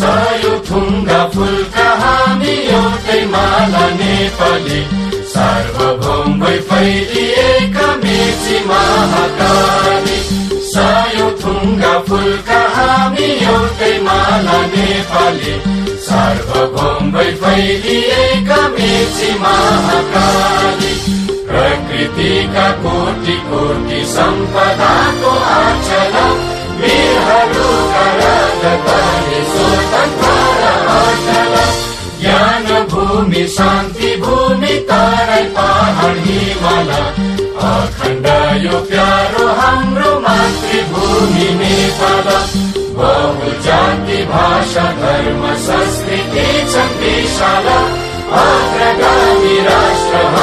सय थुङ्गा फुलका हामी एउटै माला नेपाली, सार्वभौम भई फैलिएका मेची महाकाली। सय थुङ्गा फुलका हामी एउटै माला नेपाली, सार्वभौम भई फैलिएका मेची महाकाली। प्रकृतिका कोटि कोटि सम्पदाको आचल, वीरहरूका राजधानी स्वतन्त्र अचल। ज्ञान भूमि शान्ति भूमि तराई पहाड हिमाल, अखण्ड यो प्यारो हाम्रो मातृभूमि नेपाल। बहुजाति भाषा धर्म संस्कृति छन् विशाल, अग्रगामी राष्ट्र